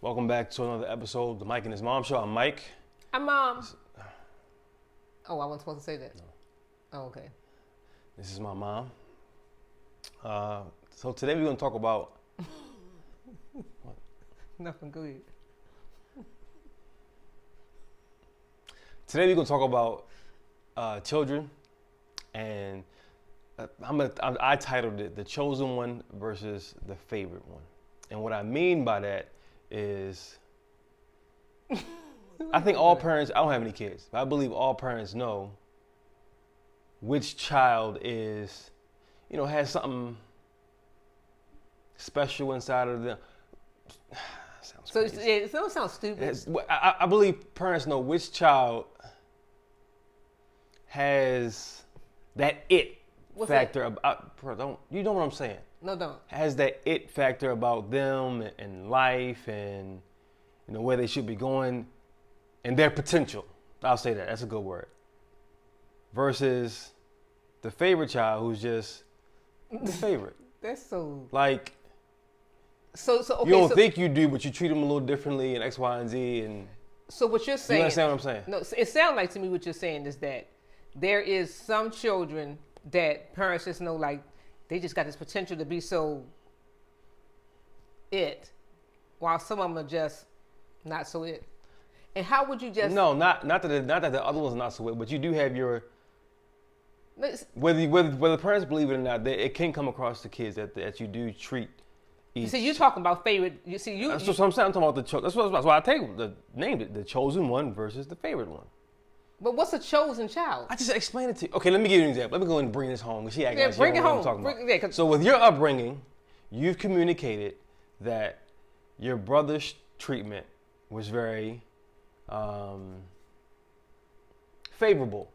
Welcome back to another episode of the Mike and His Mom Show. I'm Mike. I'm Mom. Oh, I wasn't supposed to say that. No. Oh, okay. This is my mom. So today we're going to talk about... What? Nothing good. Today we're going to talk about children, and I titled it The Chosen One versus the Favorite One. And what I mean by that is, I think all parents, I don't have any kids, but I believe all parents know which child is, has something special inside of them. Sounds crazy. It don't sound stupid. I believe parents know which child has that it factor. You know what I'm saying? No, don't. Has that it factor about them and life and where they should be going and their potential. I'll say that. That's a good word. Versus the favorite child who's just the favorite. That's so... Like, okay, you don't think you do, but you treat them a little differently and X, Y, and Z. And so what you're saying... You understand what I'm saying? No, it sounds like to me what you're saying is that there is some children that parents just know, like, they just got this potential to be so it, while some of them are just not so it. And how would you just... No, not that the other one's not so it, but you do have your... Whether the parents believe it or not, it can come across to kids that you do treat each... See, you're talking about favorite... That's what I'm saying. I'm talking about the... That's why I named it the chosen one versus the favorite one. But what's a chosen child? I just explained it to you. Okay, let me give you an example. Let me go and bring this home. She acting like she bring don't it know home. what I'm talking about. So with your upbringing, you've communicated that your brother's treatment was very favorable.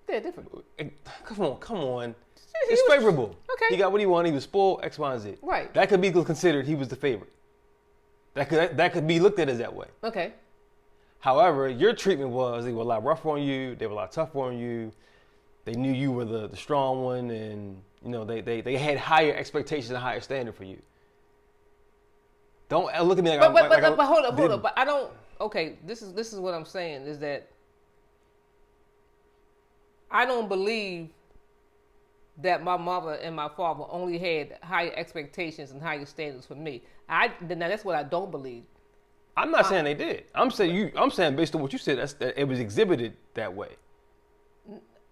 Yeah, different. Come on. It's favorable. Okay. He got what he wanted. He was spoiled, X, Y, and Z. Right. That could be considered he was the favorite. That could be looked at as that way. Okay. However, your treatment was they were a lot rougher on you. They were a lot tougher on you. They knew you were the strong one, and they had higher expectations and higher standard for you. Don't look at me like but hold up. But I don't. Okay, this is what I'm saying is that I don't believe that my mother and my father only had higher expectations and higher standards for me. Now that's what I don't believe. I'm not saying they did. I'm saying based on what you said, that it was exhibited that way.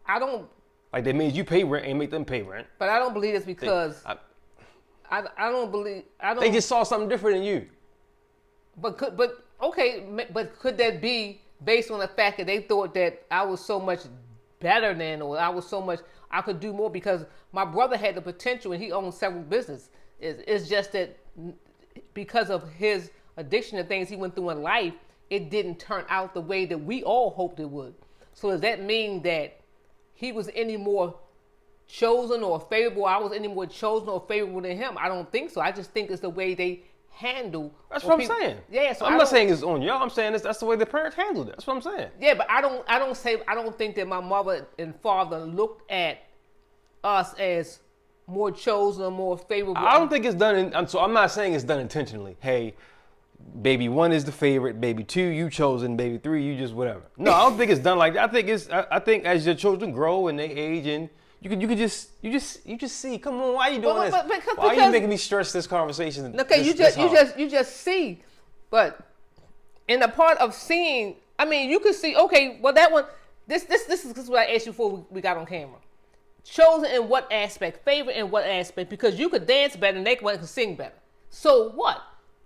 I don't. Like they made you pay rent and make them pay rent. But I don't believe it's because I don't believe They just saw something different in you. But could that be based on the fact that they thought that I was so much better than, or I could do more because my brother had the potential and he owned several businesses. It's just that because of his addiction to things he went through in life, it didn't turn out the way that we all hoped it would. So does that mean that he was any more chosen or favorable? I was any more chosen or favorable than him? I don't think so. I just think it's the way they handle. That's what I'm saying. Yeah, so I'm not saying it's on y'all. I'm saying that's the way the parents handled it. That's what I'm saying. Yeah, but I don't think that my mother and father looked at us as more chosen or more favorable. I don't think it's done. So I'm not saying it's done intentionally. Hey, baby one is the favorite, baby two you chosen, baby three you just whatever. No, I don't think it's done like that. I think as your children grow and they age, and you just see. Come on, why are you doing this? Why are you making me stress this conversation? Okay, you just see, but in the part of seeing, I mean, you could see. Okay, well that one, this is what I asked you before we got on camera. Chosen in what aspect? Favorite in what aspect? Because you could dance better and they could sing better. So what?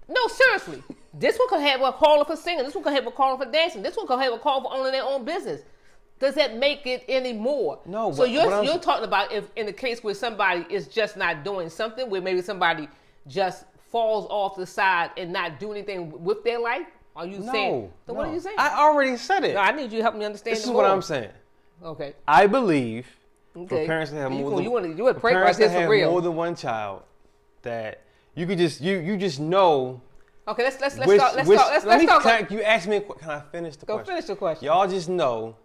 No, seriously. This one could have a caller for singing. This one could have a caller for dancing. This one could have a caller for owning their own business. Does that make it any more? No. So you're talking about if in the case where somebody is just not doing something, where maybe somebody just falls off the side and not do anything with their life? Are you saying? So what are you saying? I already said it. No, I need you to help me understand. This is what I'm saying. Okay. I believe for parents to have more than one child, that you could just you just know. Okay, let's talk. You asked me. Can I finish the question? Go finish the question. Y'all just know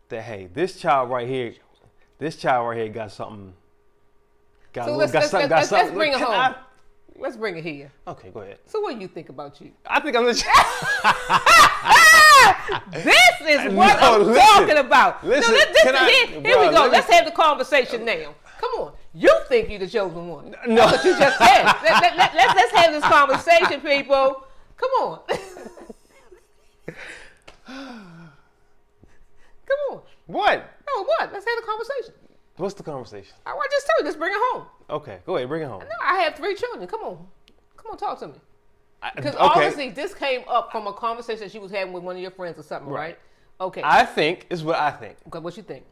that hey, this child right here got something. Let's bring it home. let's bring it here. Okay, go ahead. So what do you think about you? I think I'm the. This is what I'm talking about. Listen, Here we go. Let's have the conversation now. Come on. You think you're the chosen one. No. That's what you just said. Let's have this conversation, people. Come on. Come on. What? Oh, what? Let's have the conversation. What's the conversation? I just told you. Let's bring it home. Okay, go ahead, bring it home. No, I have 3 children. Come on, talk to me. Because Okay. obviously this came up from a conversation she was having with one of your friends or something, right? Okay. I think is what I think. Okay, what you think?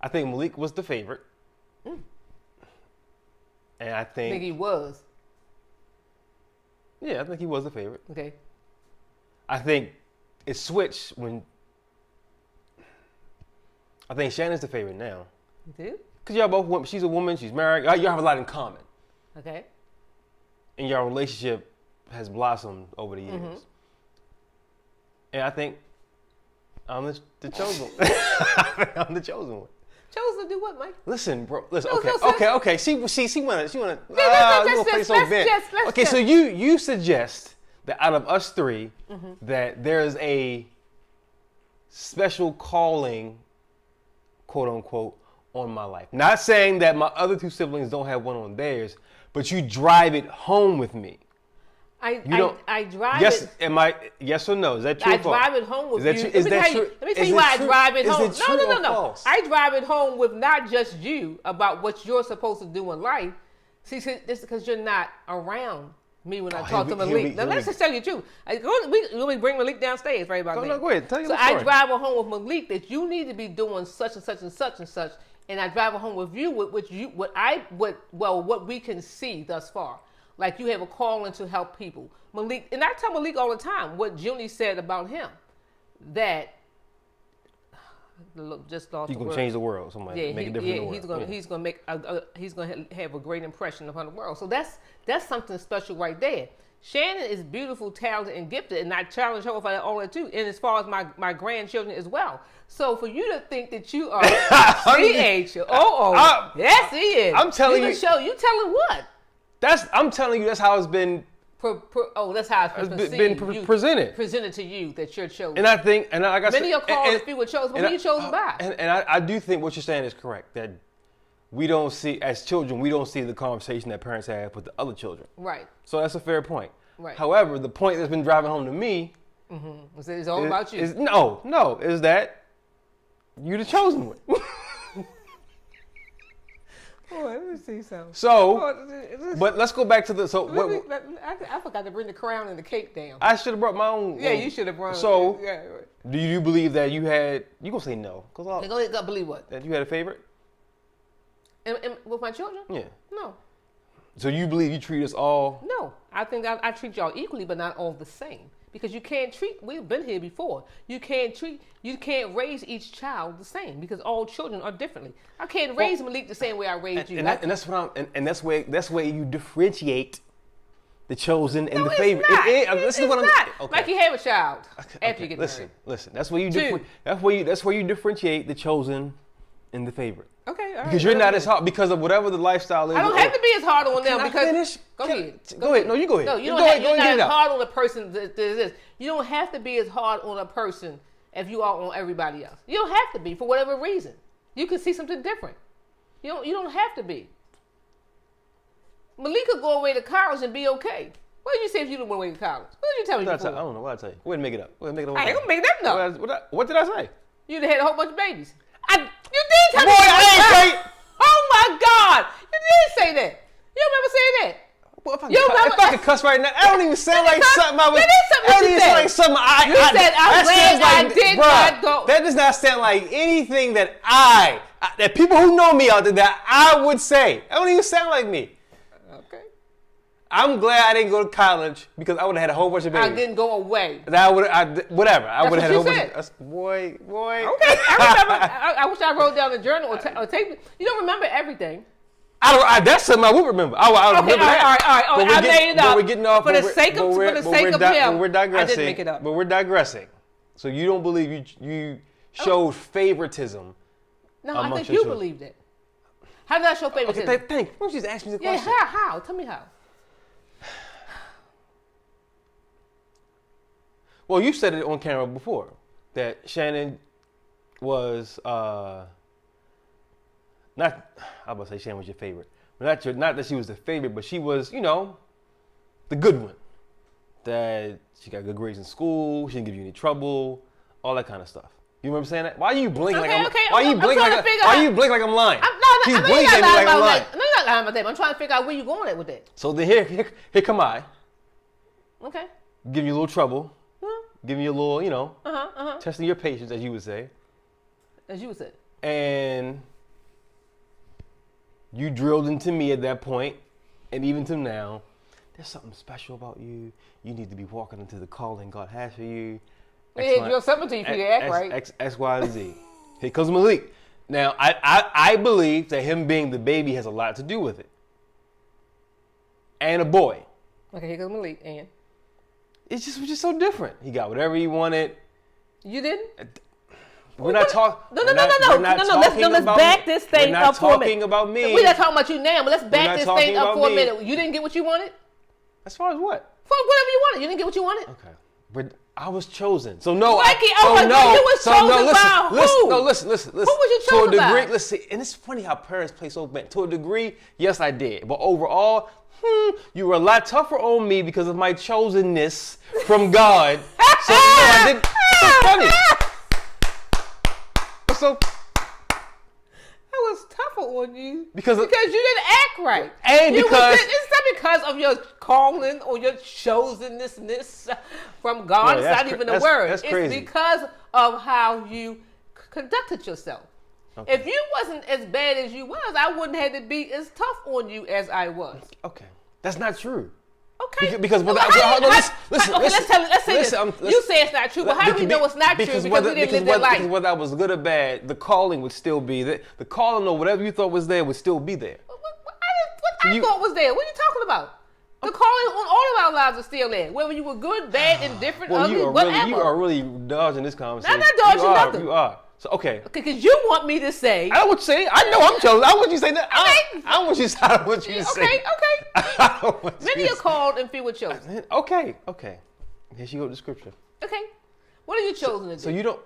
I think Malik was the favorite, and I I think think he was. yeah, I think he was the favorite. Okay. I think it switched when I think Shannon's the favorite now. You do? Because y'all both women. She's a woman. She's married. Y'all have a lot in common. Okay. And your relationship has blossomed over the years. Mm-hmm. And I think I'm the chosen one. I'm the chosen one. Chose to do what, Mike? Listen, bro. Listen. No, Okay. no, Okay. She wanna. Let's play so bad. Okay. just. So you suggest that out of us 3, Mm-hmm. that there's a special calling, quote unquote, on my life. Not saying that my other 2 siblings don't have one on theirs, but you drive it home with me. I drive Yes, it. am I? Yes or no? Is that true? I or false? drive it home with Is you. that, is that true? Let me tell Is you it why I true? drive it Is home. it true or No. false? I drive it home with not just you about what you're supposed to do in life. See, this is because you're not around me when I talk to Malik. Now, let's just tell you the truth. We bring Malik downstairs right about now. No, go ahead. Tell you So the story. I drive it home with Malik that you need to be doing such and such and such and such, and I drive it home with you with what we can see thus far. Like you have a calling to help people. Malik, and I tell Malik all the time what Junie said about him, that just lost He's the gonna word. change the world. Somebody make a difference in the world. He's gonna have a great impression upon the world. So that's something special right there. Shannon is beautiful, talented, and gifted, and I challenge her with all that too. And as far as my grandchildren as well. So for you to think that you are CH, yes, he is. I'm telling you. You telling what? I'm telling you. That's how it's been. That's how it's been presented. Presented to you that you're chosen. And I think, and like I said, many are called, if you were chosen, but who you chosen by? And I do think what you're saying is correct. That we don't see, as children, we don't see the conversation that parents have with the other children. Right. So that's a fair point. Right. However, the point that's been driving home to me It's all about you. Is that you the chosen one. Oh, let me see something. So, but let's go back to the. So I forgot to bring the crown and the cake down. I should have brought my own. Yeah, you should have brought. So, yeah. do you believe that you had? You gonna say no? Cause Go believe what? that you had a favorite? And with my children? Yeah. No. So you believe you treat us all? No, I think I treat y'all equally, but not all the same. Because you can't treat. We've been here before. You can't raise each child the same because all children are differently. I can't raise Malik the same way I raised you. And that's what that's where you differentiate the chosen and the favorite. It's not. Okay. Like you have a child after you get married. Listen. That's where you that's where you differentiate the chosen and the favorite. Okay, all right. Because you're not as hard because of whatever the lifestyle is. I don't have to be as hard on them Can because. I finish? Go ahead. Go ahead. No, you go ahead. No, you're not as hard on a person that this. You don't have to be as hard on a person if you are on everybody else. You don't have to be for whatever reason. You can see something different. You don't have to be. Malik could go away to college and be okay. What did you say if you didn't went away to college? What did you tell me before? I don't know. What did I tell you? Go ahead and make it up. Go ahead and make it up. I ain't gonna make that up. What did I say? You'd have had a whole bunch of babies. You did tell me Boy, I ain't say. Oh my God! You did say that. You remember saying that? Well, if I could cuss right now, that don't even sound like something I would. That is something that don't you even said. sound like something You said, I'm glad I did not go. That does not sound like anything that that people who know me out there that I would say. That don't even sound like me. Okay. I'm glad I didn't go to college because I would have had a whole bunch of babies. I didn't go away. I would have had a whole bunch of boy. Okay. I remember. I wish I wrote down a journal or tape. You don't remember everything. That's something I would remember. I remember that. All right. I made it up. But we're getting off. For the sake of him, we're digressing. I didn't make it up. But we're digressing. So you don't believe you showed favoritism? No, I think you believed it. How did I show favoritism? Okay, thank you. Why don't you just ask me the question? Yeah, how? Tell me how. Well, you said it on camera before that Shannon was not. I was about to say Shannon was your favorite, but not that she was the favorite, but she was, the good one. That she got good grades in school, she didn't give you any trouble, all that kind of stuff. You remember saying that? Why are you blinking like I'm? Why are you blinking like? Why are you blinking like I'm lying? She's blinking at me like I'm lying. No, you're not lying about that. I'm trying to figure out where you're going at with that. So then here come I. Okay. Give you a little trouble. Give you a little, testing your patience, as you would say. As you would say. And you drilled into me at that point, and even to now, there's something special about you. You need to be walking into the calling God has for you. Yeah, you're 17 for your act right. X, Y, and Z. Here comes Malik. Now, I believe that him being the baby has a lot to do with it. And a boy. Okay, here comes Malik, and? It's just so different. He got whatever he wanted. You didn't? We're not talking. No. Let's back this thing up for a minute. We're not talking about me. We're not talking about you now, but let's back this thing up for a minute. You didn't get what you wanted? As far as what? For whatever you wanted. You didn't get what you wanted? Okay. But I was chosen. So no. Mikey, you was chosen by who? No, listen. Who was you chosen by? To a degree, let's see. And it's funny how parents play so bad. To a degree, yes, I did. But overall, you were a lot tougher on me because of my chosenness from God. So no, I didn't. It's so funny. I was tougher on you because you didn't act right. And because it's not because of your calling or your chosenness from God. It's not even a word. That's crazy. It's because of how you conducted yourself. Okay. If you wasn't as bad as you was, I wouldn't have to be as tough on you as I was. Okay, that's not true. Okay. Because listen. Let's say this. You say it's not true, but how do we know it's not true? Because we didn't live that life. Because whether I was good or bad, the calling would still be there. The calling or whatever you thought was there would still be there. What I thought was there? What are you talking about? The calling on all of our lives is still there. Whether you were good, bad, indifferent, ugly, whatever. You are really dodging this conversation. I'm not dodging nothing. You are. So, okay. Because you want me to say. I don't want you to say. I know I'm chosen. I don't want you to say that. I don't want you to say. I don't want you to say. Okay. Many are called and few are chosen. Okay. Here she go with the scripture. Okay. What are you chosen to do? So you don't.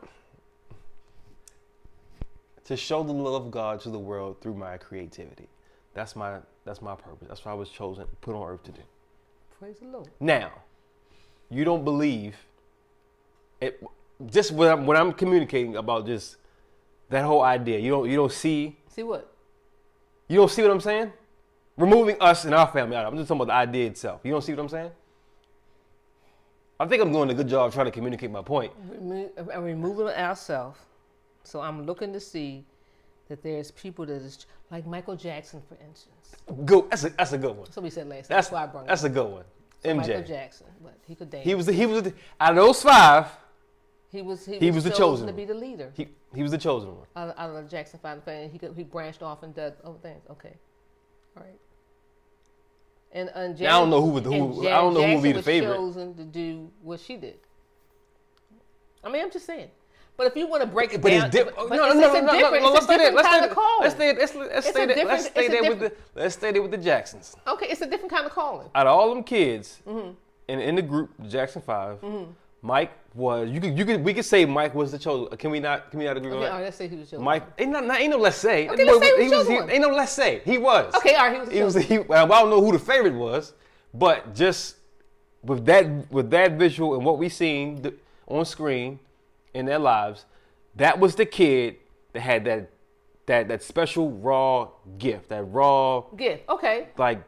To show the love of God to the world through my creativity. That's my purpose. That's what I was chosen, put on earth to do. Praise the Lord. Now, you don't believe it. Just when I'm communicating about just that whole idea, you don't see. See what? You don't see what I'm saying? Removing us and our family out. I'm just talking about the idea itself. You don't see what I'm saying? I think I'm doing a good job trying to communicate my point. Removing ourselves. So I'm looking to see that there's people that is like Michael Jackson, for instance. Good. That's a good one. That's what we said last. That's why I brought it. That's a good one. So MJ. Michael Jackson, but he could dance. He was out of those five. He was the chosen to be the leader. He was the chosen one. Out of the Jackson 5 family, he branched off and did other things. Okay, all right. And Janet, I don't know who would be the favorite. Chosen to do what she did. I mean, I'm just saying. But if you want to break it but down, it's different. Let's stay there with the Jacksons. Okay, it's a different kind of calling. Out of all them kids in the group, the Jackson 5, Mike was. We could say Mike was the chosen. Can we not agree on that? All right, let's say he was chosen. Mike, ain't no let's say. Okay, let's say he was chosen. Ain't no let's say. He was. Okay, all right, he was chosen. I don't know who the favorite was, but just with that visual and what we seen on screen in their lives, that was the kid that had that special raw gift, Okay. Like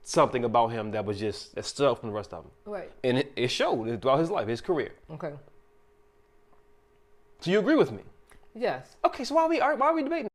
something about him that was just that stood out from the rest of them. Right. And it showed throughout his life, his career. Okay. So you agree with me? Yes. Okay. So why are we debating?